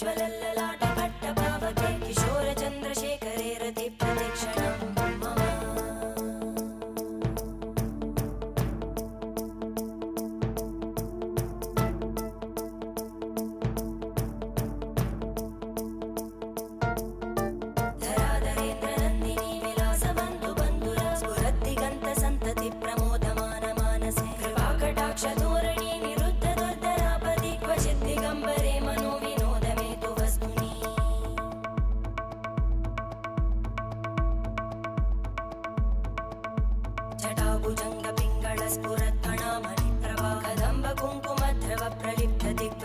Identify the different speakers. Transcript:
Speaker 1: ज्वलल्ललाटपट्टपावके किशोरचन्द्रशेखरे रतिप्रतिक्षणं मम धराधरेन्द्रनन्दिनी विलासबन्धुबन्धुरा स्फुरद्दिगन्तसन्तति प्रमोदमानमानसे कृपाकटाक्षधोरणी निरुद्धदुर्धरापदि क्वचिद्दिगम्बरे मनोविनोदमेतु वस्तुनि जटाभुजङ्गपिङ्गळस्फुरत्फणामणिप्रभा कदम्बकुङ्कुमद्रव प्रलिप्तदिग्